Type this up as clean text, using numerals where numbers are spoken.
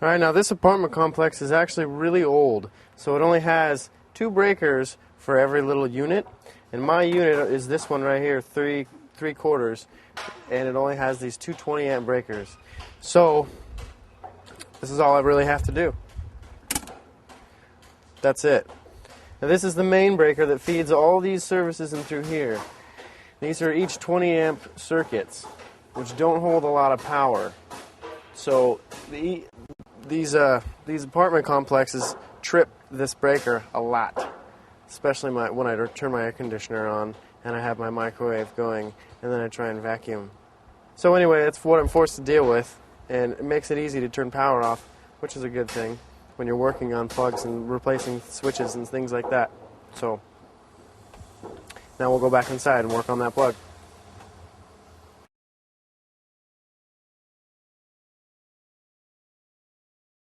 Alright, now this apartment complex is actually really old, so it only has 2 breakers for every little unit, and my unit is this one right here, three quarters, and it only has these two 20-amp breakers. So this is all I really have to do. That's it. Now this is the main breaker that feeds all these services in through here. These are each 20-amp circuits, which don't hold a lot of power. So these apartment complexes trip this breaker a lot, especially when I turn my air conditioner on and I have my microwave going and then I try and vacuum. So anyway, that's what I'm forced to deal with, and it makes it easy to turn power off, which is a good thing when you're working on plugs and replacing switches and things like that. So now we'll go back inside and work on that plug.